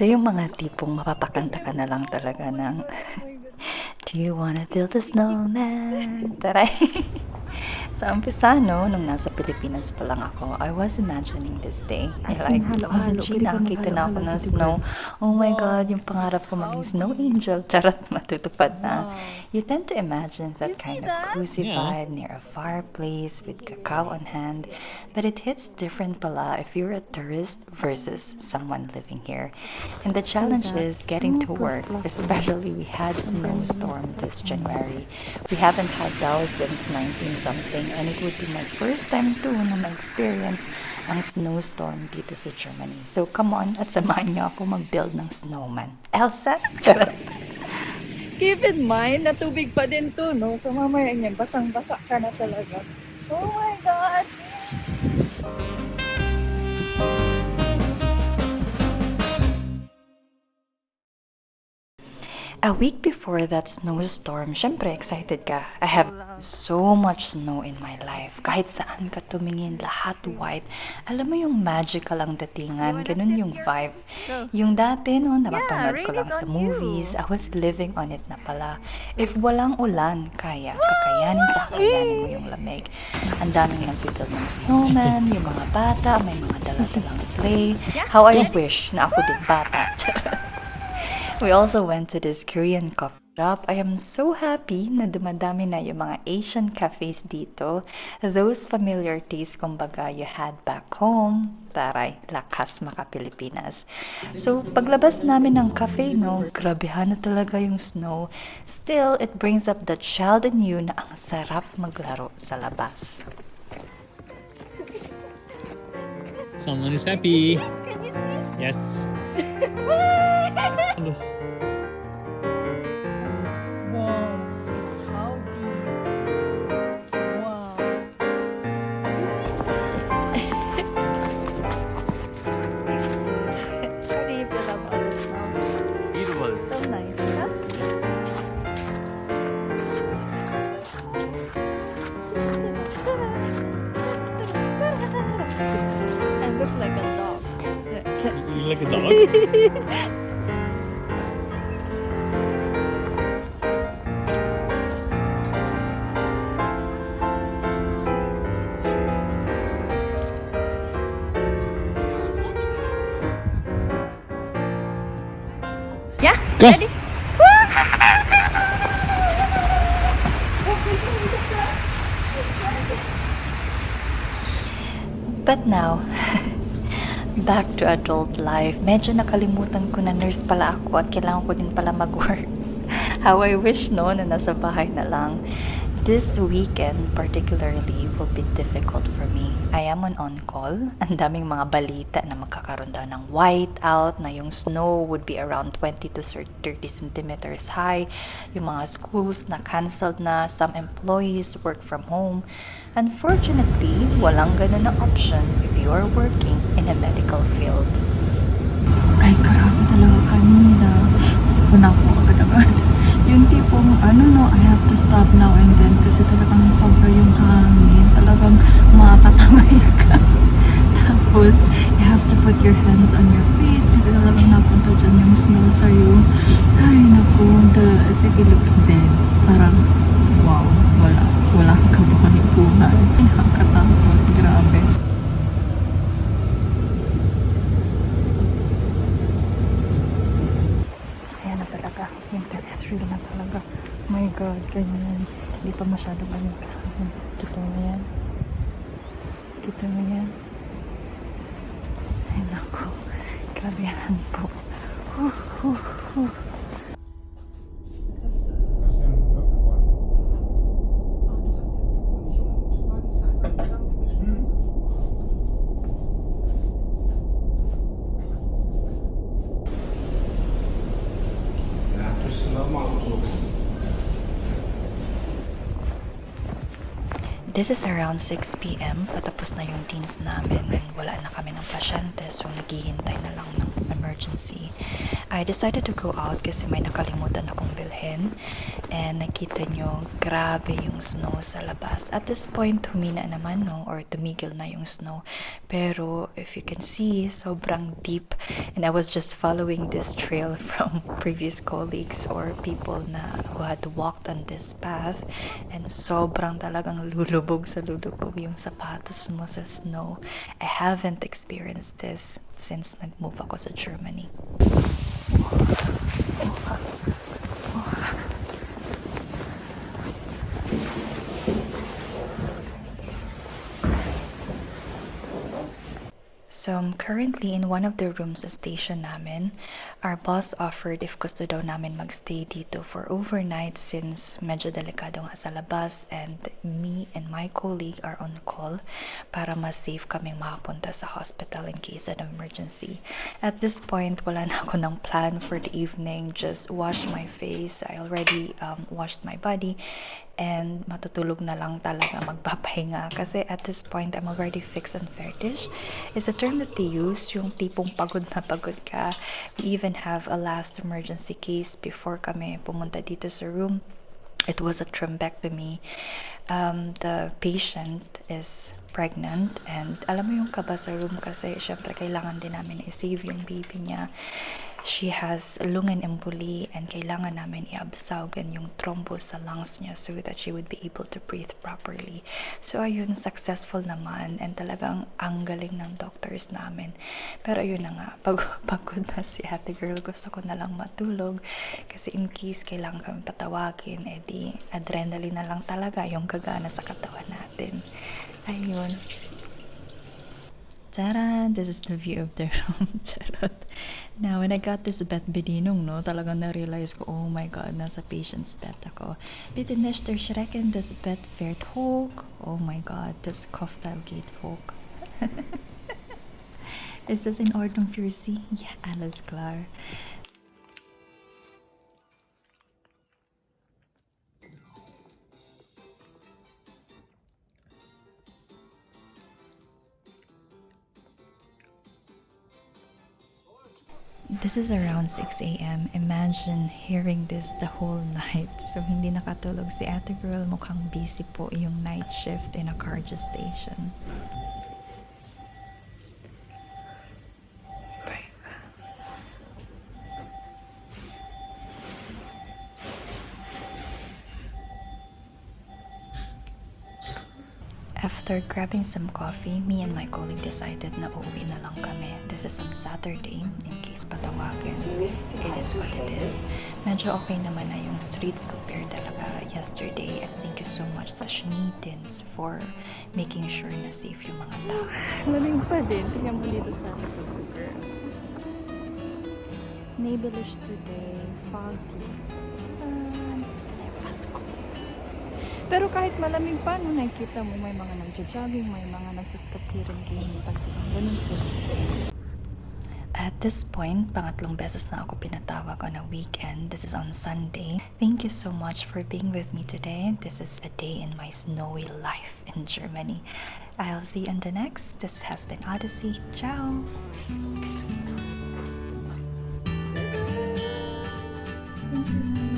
Ito yung mga tipong mapapakanta ka na lang talaga ng Do you wanna build a snowman? Taray. Sa umpisa, no, nung nasa Pilipinas pa lang ako, I was imagining this day. As Like, in, halo-halo. OMG, Pwede ka nakakita na ako maghalo-halo ng dito, snow. girl. Oh my God, yung pangarap ko maging snow angel. Charot, matutupad na. Wow. You tend to imagine that You see kind of that? cozy Yeah. vibe near a fireplace with cacao on hand. But it hits different pala if you're a tourist versus someone living here. And the challenge is that's getting to super work, fluffy. especially we had snowstorm this January. We haven't had those since 19 something, and it would be my first time too na ma-experience ang snowstorm dito sa Germany. So come on at samahan niyo ako mag-build ng snowman. Elsa? Charot. Keep in mind na tubig pa din to, no? So mamaya niyan, basang-basa ka na talaga. Oh my God! A week before that snowstorm, syempre excited ka. I have so much snow in my life. Kahit saan ka tumingin, lahat white. Alam mo yung magical ang datingan, ganun yung vibe. Yung dati, no, napapanood ko rate lang it sa on movies, I was living on it na pala. If walang ulan, kakayanin mo yung lamig. Ang daming nagpipil ng snowman, yung mga bata, may mga dala-dalang sleigh. How I wish na ako din bata. We also went to this Korean coffee shop. I am so happy na dumadami na yung mga Asian cafes dito. Those familiar tastes kumbaga you had back home. Taray, lakas maka Pilipinas. So, paglabas namin ng cafe, no, grabehan na talaga yung snow. Still, it brings up the child in you na ang sarap maglaro sa labas. Someone is happy. Can you see? Yes. Los. Wow! How deep! Wow! You see? How do you feel about the snow? Beautiful. So nice, huh? I look like a dog. You look like a dog? Yeah? Go. Ready? But now, back to adult life. Medyo nakalimutan ko na nurse pala ako at kailangan ko din pala mag-work. How I wish no na nasa bahay na lang. This weekend particularly will be difficult for me. I am on call. Ang daming mga balita na magkakaroon daw ng whiteout, na yung snow would be around 20 to 30 centimeters high. Yung mga schools na canceled na, some employees work from home. Unfortunately, walang ganun na option if you are working in a medical field. Ay, grabe talaga kanina. Kasi puna ko agad-agad. Yung tipong, I have to stop now and then kasi talagang sobra yung hangin. Talagang matatangay ka. Tapos, you have to put your hands on your face kasi talagang napunta dyan yung snow sa'yo. Ay, naku, the city looks dead. Parang, wow, walang kabuhay-buhay. Nakakatakot, grabe. Ayan na talaga. Winter is real na talaga. My God, ganyan. Hindi pa masyado lamig. Kita mo yan. Kita mo yan. Ay, naku. Grabehan po. This is around 6 p.m. Patapos na yung teens namin and wala na kami ng pasyente, so naghihintay na lang ng emergency. I decided to go out kasi may nakalimutan akong bilhin. And nakita nyo, grabe yung snow sa labas. At this point, humina naman, no? Or tumigil na yung snow. Pero if you can see, sobrang deep. And I was just following this trail from previous colleagues or people who had walked on this path. And sobrang talagang lulubog sa lulubog yung sapatos mo sa snow. I haven't experienced this since nag-move ako sa Germany. So I'm currently in one of the rooms sa station namin. Our boss offered if gusto daw namin magstay dito for overnight since medyo delikado nga sa labas, and me and my colleague are on call para mas safe kaming makapunta sa hospital in case of emergency. At this point, wala na ako ng plan for the evening. Just wash my face. I already washed my body. And matutulog na lang talaga, magpapahinga. Kasi at this point, I'm already fixed and fertig. It's a term that they use, yung tipong pagod na pagod ka. We even have a last emergency case before kami pumunta dito sa room. It was a thrombectomy. The patient is pregnant, and alam mo yung kaba sa room kasi syempre kailangan din namin i-save yung baby niya. She has lungen emboli and kailangan namin i-absaugan yung thrombus sa lungs niya so that she would be able to breathe properly. So ayun, successful naman, and talagang ang galing ng doctors namin. Pero ayun na nga, pagod na si ate girl, gusto ko na lang matulog kasi in case kailangan kami patawagin, edi adrenaline na lang talaga yung gagana sa katawan natin. Ayun. Tada! This is the view of the room. Charot. Now, when I got this bed bedinung, no, talagang na-realize ko, oh my God, nasa patient's bed ako. Bitte nicht erschrecken, das Bett fährt hoch. Oh my God, das Kopfteil geht hoch. Ist das in Ordnung für Sie? Ja, alles klar. This is around 6 a.m. Imagine hearing this the whole night. So, hindi nakatulog si ate girl. Mukhang busy po yung night shift in a cargo station. After grabbing some coffee, me and my colleague decided na uuwi na lang kami. This is on Saturday, in case patawagin. It is what it is. Medyo okay naman na yung streets compared talaga yesterday. And thank you so much sa Schneidens for making sure na safe yung mga tao. Lamig pa din. Tingnan mo dito sa girl. Neighborish today. Foggy. Pasko. Pero kahit malamig pa, no, nakikita mo may mga nagja-jogging, may mga nagsiskatsirin game. Ganun sila. At this point, pangatlong beses na ako pinatawag on a weekend. This is on Sunday. Thank you so much for being with me today. This is a day in my snowy life in Germany. I'll see you on the next. This has been Odyssey. Ciao! Thank you.